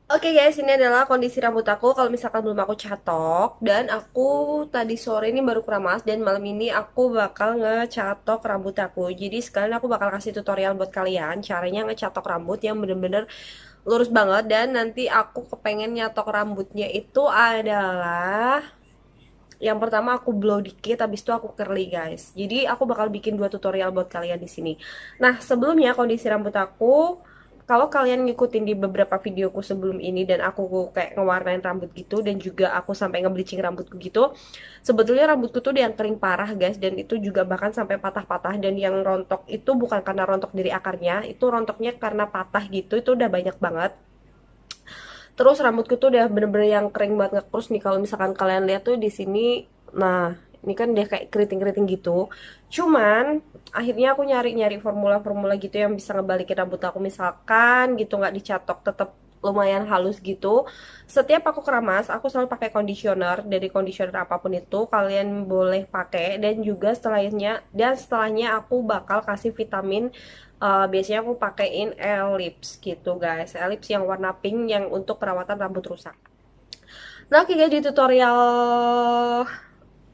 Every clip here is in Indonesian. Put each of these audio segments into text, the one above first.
Oke guys, ini adalah kondisi rambut aku kalau misalkan belum aku catok. Dan aku tadi sore ini baru keramas dan malam ini aku bakal ngecatok rambut aku. Jadi sekalian aku bakal kasih tutorial buat kalian caranya ngecatok rambut yang bener-bener lurus banget. Dan nanti aku kepengen nyatok rambutnya itu adalah yang pertama aku blow dikit, habis itu aku curly guys. Jadi aku bakal bikin dua tutorial buat kalian di sini. Nah sebelumnya kondisi rambut aku, kalau kalian ngikutin di beberapa videoku sebelum ini dan aku kayak ngewarnain rambut gitu dan juga aku sampai ngebleaching rambutku gitu, sebetulnya rambutku tuh yang kering parah guys dan itu juga bahkan sampai patah-patah dan yang rontok itu bukan karena rontok dari akarnya, itu rontoknya karena patah gitu, itu udah banyak banget. Terus rambutku tuh udah bener-bener yang kering banget ngekrus nih kalau misalkan kalian lihat tuh di sini. Nah, ini kan dia kayak keriting-keriting gitu. Cuman akhirnya aku nyari-nyari formula-formula gitu yang bisa ngebalikin rambut aku misalkan gitu nggak dicatok tetap lumayan halus gitu. Setiap aku keramas, aku selalu pakai conditioner. Dari conditioner apapun itu kalian boleh pakai dan juga setelahnya aku bakal kasih vitamin. Biasanya aku pakein Ellipse gitu guys, Ellipse yang warna pink yang untuk perawatan rambut rusak. Nah oke guys,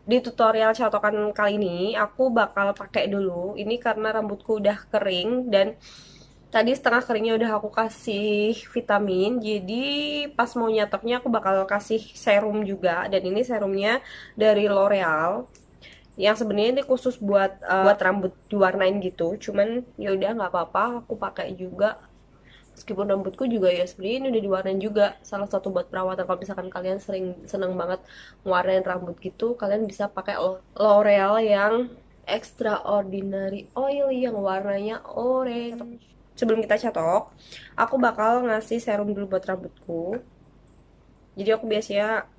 di tutorial catokan kali ini aku bakal pakai dulu ini karena rambutku udah kering dan tadi setengah keringnya udah aku kasih vitamin. Jadi pas mau nyatoknya aku bakal kasih serum juga dan ini serumnya dari L'Oreal yang sebenarnya ini khusus buat rambut diwarnain gitu. Cuman ya udah nggak apa-apa, aku pakai juga. Meskipun rambutku juga ya sebenarnya ini udah diwarnain juga. Salah satu buat perawatan kalau misalkan kalian sering seneng banget ngewarnain rambut gitu, kalian bisa pakai L'Oreal yang Extraordinary Oil yang warnanya orange. Sebelum kita catok, aku bakal ngasih serum dulu buat rambutku. Jadi aku biasanya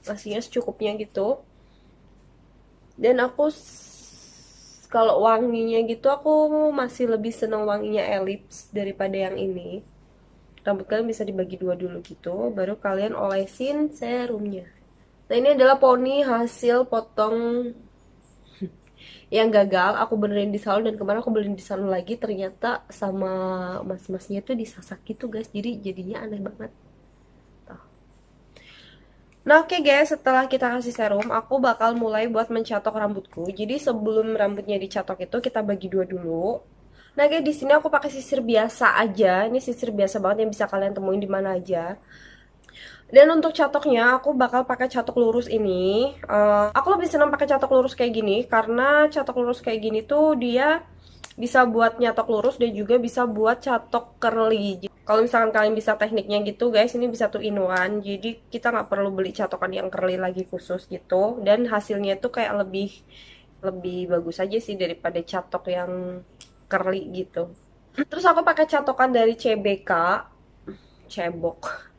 ngasihnya secukupnya gitu. Dan aku kalau wanginya gitu aku masih lebih seneng wanginya Ellipse daripada yang ini. Rambut kalian bisa dibagi dua dulu gitu, baru kalian olesin serumnya. Nah ini adalah poni hasil potong yang gagal aku benerin di salon dan kemarin aku beliin di salon lagi, ternyata sama mas-masnya tuh disasak gitu guys, jadi jadinya aneh banget. Nah oke guys, setelah kita kasih serum, aku bakal mulai buat mencatok rambutku. Jadi sebelum rambutnya dicatok itu kita bagi dua dulu. Nah guys, di sini aku pakai sisir biasa aja. Ini sisir biasa banget yang bisa kalian temuin di mana aja. Dan untuk catoknya aku bakal pakai catok lurus ini. Aku lebih senang pakai catok lurus kayak gini karena catok lurus kayak gini tuh dia bisa buat nyatok lurus dan juga bisa buat catok curly. Kalau misalkan kalian bisa tekniknya gitu guys, ini bisa tuh in one. Jadi kita nggak perlu beli catokan yang curly lagi khusus gitu. Dan hasilnya tuh kayak lebih lebih bagus aja sih daripada catok yang curly gitu. Terus aku pakai catokan dari CBK, cebok.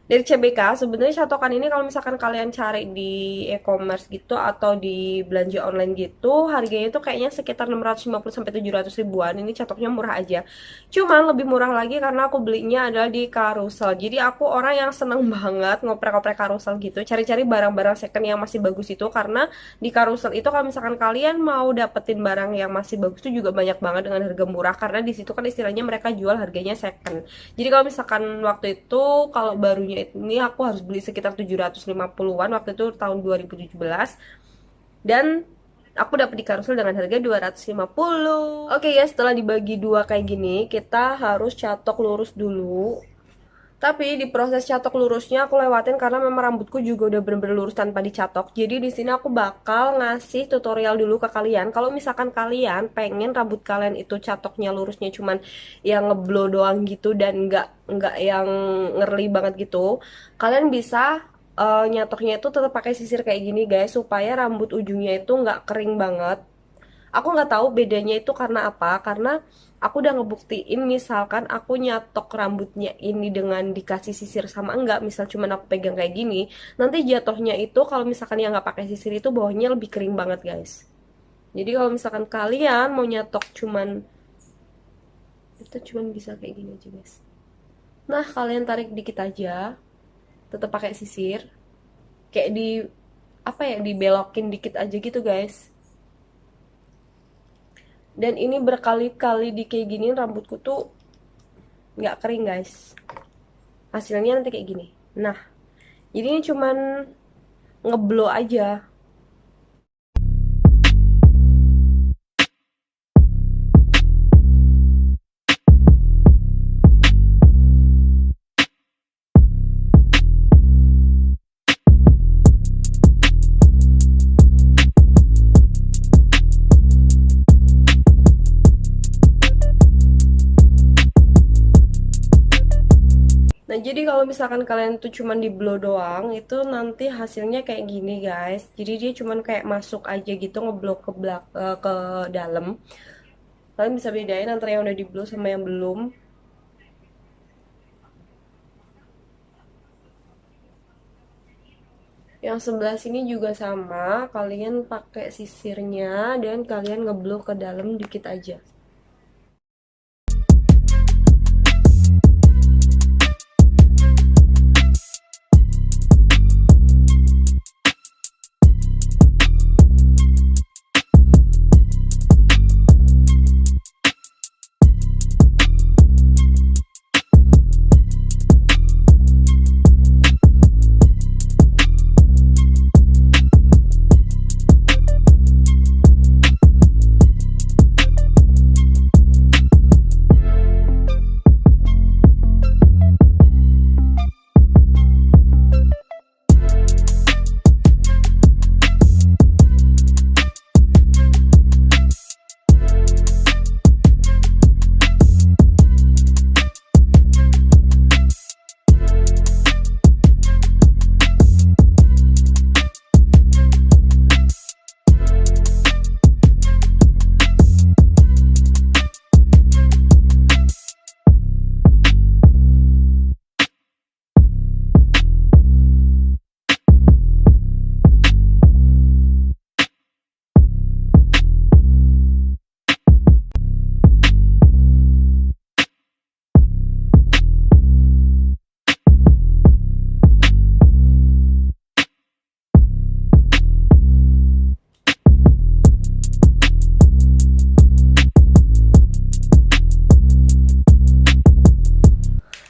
Dari CBK sebenarnya catokan ini kalau misalkan kalian cari di e-commerce gitu atau di belanja online gitu harganya tuh kayaknya sekitar 650 sampai 700 ribuan. Ini catoknya murah aja. Cuman lebih murah lagi karena aku belinya adalah di Carousel. Jadi aku orang yang seneng banget ngoprek-ngoprek Carousel gitu, cari-cari barang-barang second yang masih bagus itu karena di Carousel itu kalau misalkan kalian mau dapetin barang yang masih bagus itu juga banyak banget dengan harga murah karena di situ kan istilahnya mereka jual harganya second. Jadi kalau misalkan waktu itu kalau barunya ini aku harus beli sekitar 750-an waktu itu tahun 2017 dan aku dapat di Carousel dengan harga 250. Oke ya, setelah dibagi dua kayak gini, kita harus catok lurus dulu. Tapi di proses catok lurusnya aku lewatin karena memang rambutku juga udah bener-bener lurus tanpa dicatok. Jadi di sini aku bakal ngasih tutorial dulu ke kalian. Kalau misalkan kalian pengen rambut kalian itu catoknya lurusnya cuman yang ngeblow doang gitu dan nggak yang ngerli banget gitu, kalian bisa nyatoknya itu tetap pakai sisir kayak gini guys supaya rambut ujungnya itu nggak kering banget. Aku nggak tahu bedanya itu karena apa, karena aku udah ngebuktiin misalkan aku nyatok rambutnya ini dengan dikasih sisir sama enggak, misal cuman aku pegang kayak gini, nanti jatuhnya itu kalau misalkan yang nggak pakai sisir itu bawahnya lebih kering banget guys. Jadi kalau misalkan kalian mau nyatok cuman itu cuman bisa kayak gini aja guys. Nah kalian tarik dikit aja, tetap pakai sisir, kayak di apa ya, dibelokin dikit aja gitu guys. Dan ini berkali-kali di kayak gini rambutku tuh nggak kering guys. hasilnya nanti kayak gini. Nah, jadi ini cuman ngeblow aja. Nah, jadi kalau misalkan kalian tuh cuman di blow doang, itu nanti hasilnya kayak gini, guys. Jadi dia cuman kayak masuk aja gitu, ngeblow ke dalam. Kalian bisa bedain antara yang udah di blow sama yang belum. Yang sebelah sini juga sama, kalian pakai sisirnya dan kalian ngeblow ke dalam dikit aja.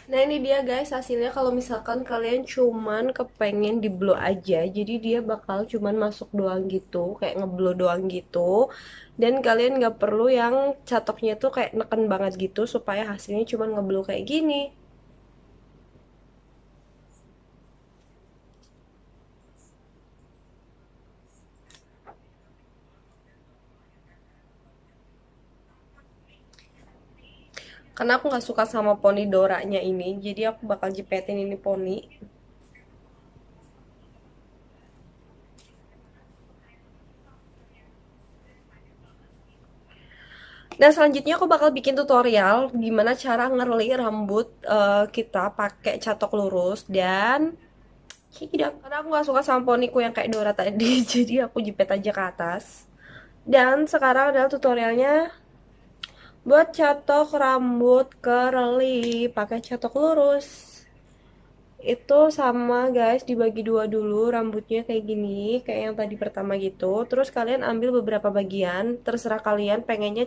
Nah, ini dia guys hasilnya kalau misalkan kalian cuman kepengen di blow aja. Jadi dia bakal cuman masuk doang gitu, kayak ngeblow doang gitu. Dan kalian nggak perlu yang catoknya tuh kayak neken banget gitu supaya hasilnya cuman ngeblow kayak gini. Karena aku nggak suka sama poni doranya ini, jadi aku bakal jepetin ini poni. Nah, selanjutnya aku bakal bikin tutorial gimana cara ngerli rambut kita pakai catok lurus dan kayak gitu. Karena aku nggak suka sama poniku yang kayak Dora tadi, jadi aku jepit aja ke atas. Dan sekarang adalah tutorialnya buat catok rambut curly pakai catok lurus. Itu sama guys, dibagi dua dulu rambutnya kayak gini, kayak yang tadi pertama gitu. Terus kalian ambil beberapa bagian, terserah kalian pengennya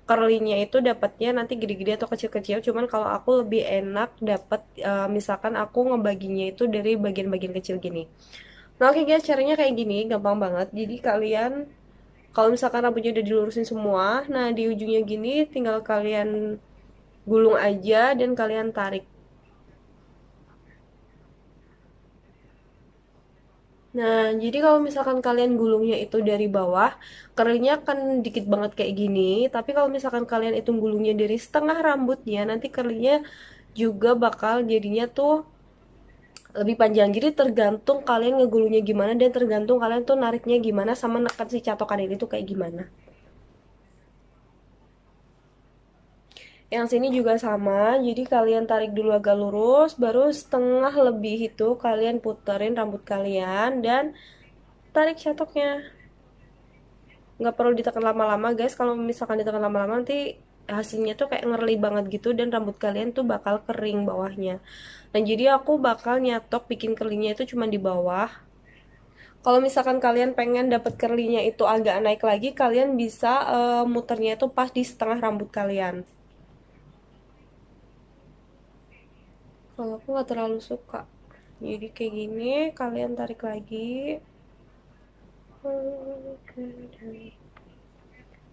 curly-nya itu dapatnya nanti gede-gede atau kecil-kecil. Cuman kalau aku lebih enak dapat misalkan aku ngebaginya itu dari bagian-bagian kecil gini. Nah, oke guys, caranya kayak gini, gampang banget. Jadi kalian kalau misalkan rambutnya udah dilurusin semua, nah di ujungnya gini tinggal kalian gulung aja dan kalian tarik. Nah, jadi kalau misalkan kalian gulungnya itu dari bawah, curly-nya kan dikit banget kayak gini. Tapi kalau misalkan kalian itu gulungnya dari setengah rambutnya, nanti curly-nya juga bakal jadinya tuh lebih panjang. Jadi tergantung kalian ngegulungnya gimana dan tergantung kalian tuh nariknya gimana sama nekan si catokan ini tuh kayak gimana. Yang sini juga sama, jadi kalian tarik dulu agak lurus, baru setengah lebih itu kalian puterin rambut kalian dan tarik catoknya. Nggak perlu ditekan lama-lama guys, kalau misalkan ditekan lama-lama nanti hasilnya tuh kayak ngerli banget gitu dan rambut kalian tuh bakal kering bawahnya. Nah, jadi aku bakal nyatok bikin curly-nya itu cuma di bawah. Kalau misalkan kalian pengen dapet curly-nya itu agak naik lagi, kalian bisa muternya itu pas di setengah rambut kalian. Kalau aku nggak terlalu suka. Jadi kayak gini, kalian tarik lagi.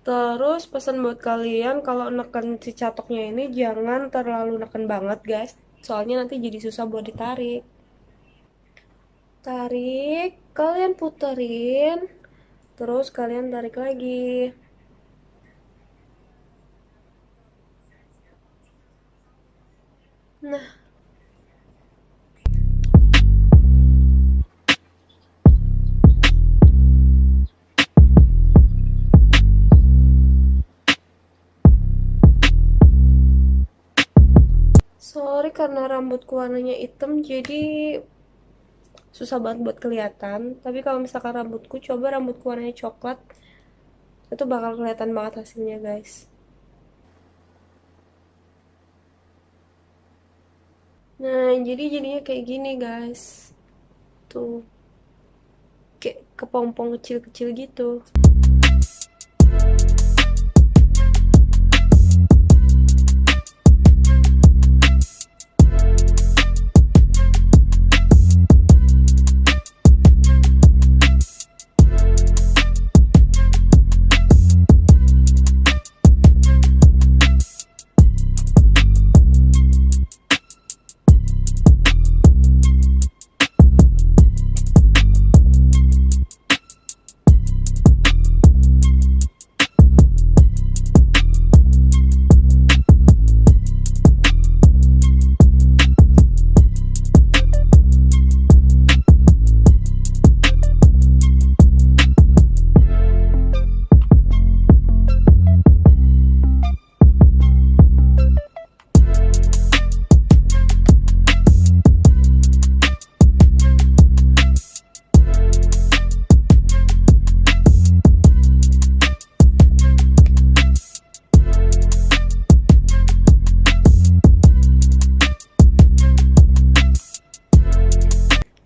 Terus pesan buat kalian kalau neken si catoknya ini jangan terlalu neken banget guys. Soalnya nanti jadi susah buat ditarik. Tarik, kalian puterin, terus kalian tarik lagi. Nah, sorry karena rambutku warnanya hitam jadi susah banget buat kelihatan. Tapi kalau misalkan rambutku, coba rambutku warnanya coklat, itu bakal kelihatan banget hasilnya guys. Nah, jadi jadinya kayak gini guys. Tuh, kayak kepompong kecil-kecil gitu.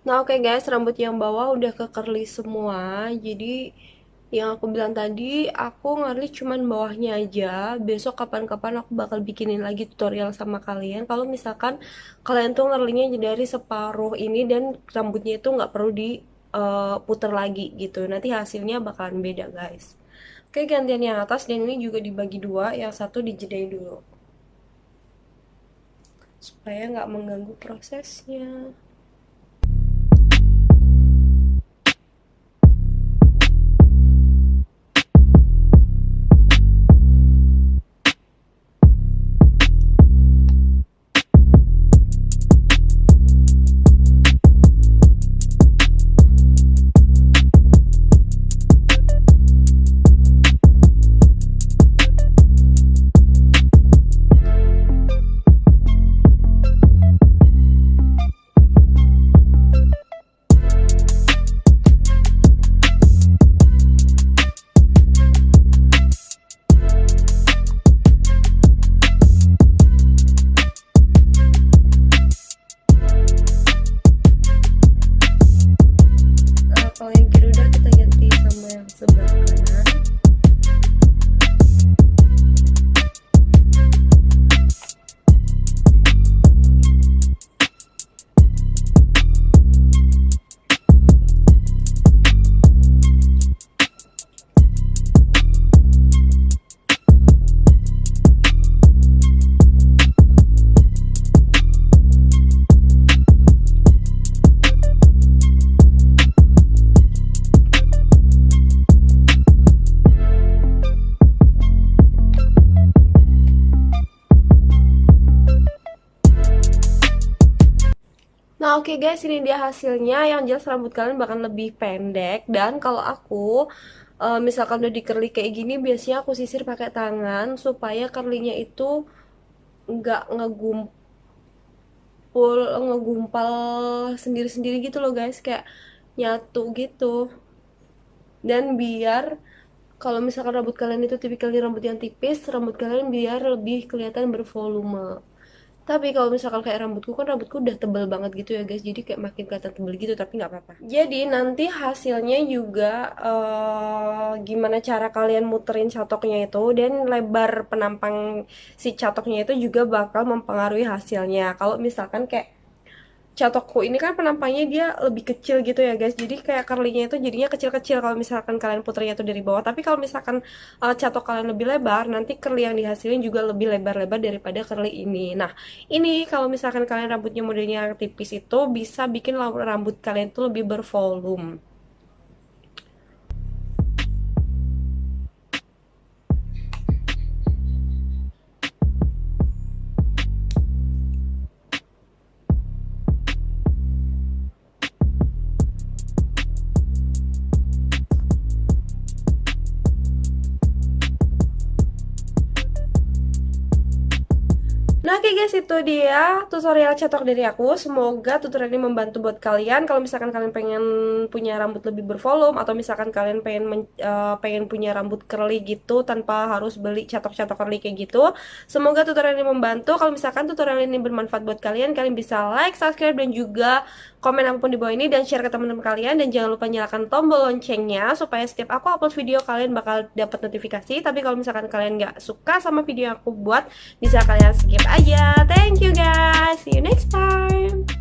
Nah, oke guys, rambut yang bawah udah ke curly semua. Jadi yang aku bilang tadi, aku ngerli cuman bawahnya aja. Besok kapan-kapan aku bakal bikinin lagi tutorial sama kalian. Kalau misalkan kalian tuh ngerlinya dari separuh ini dan rambutnya itu nggak perlu diputer lagi gitu. Nanti hasilnya bakalan beda guys. Oke, gantian yang atas dan ini juga dibagi dua. Yang satu dijedain dulu supaya nggak mengganggu prosesnya. Kalau yang kiri udah kita ganti sama yang sebelah kanan. Nah, oke guys, ini dia hasilnya. Yang jelas rambut kalian bakal lebih pendek. Dan kalau aku misalkan udah di curly kayak gini, biasanya aku sisir pakai tangan supaya curlynya itu nggak ngegumpal sendiri-sendiri gitu loh guys, kayak nyatu gitu. Dan biar kalau misalkan rambut kalian itu tipikalnya rambut yang tipis, rambut kalian biar lebih kelihatan bervolume. Tapi kalau misalkan kayak rambutku kan rambutku udah tebel banget gitu ya guys, jadi kayak makin kelihatan tebel gitu, tapi nggak apa-apa. Jadi nanti hasilnya juga gimana cara kalian muterin catoknya itu dan lebar penampang si catoknya itu juga bakal mempengaruhi hasilnya. Kalau misalkan kayak catokku ini kan penampangnya dia lebih kecil gitu ya guys, jadi kayak curlynya itu jadinya kecil-kecil kalau misalkan kalian puternya itu dari bawah. Tapi kalau misalkan catok kalian lebih lebar, nanti curly yang dihasilin juga lebih lebar-lebar daripada curly ini. Nah, ini kalau misalkan kalian rambutnya modelnya tipis itu bisa bikin rambut kalian tuh lebih bervolume. Nah, oke guys, itu dia tutorial cetok dari aku. Semoga tutorial ini membantu buat kalian. Kalau misalkan kalian pengen punya rambut lebih bervolume, atau misalkan kalian pengen pengen punya rambut curly gitu tanpa harus beli cetok-cetok curly kayak gitu. Semoga tutorial ini membantu. Kalau misalkan tutorial ini bermanfaat buat kalian, kalian bisa like, subscribe, dan juga komen apapun di bawah ini dan share ke teman-teman kalian. Dan jangan lupa nyalakan tombol loncengnya supaya setiap aku upload video kalian bakal dapat notifikasi. Tapi kalau misalkan kalian nggak suka sama video yang aku buat, bisa kalian skip aja. Thank you guys, see you next time.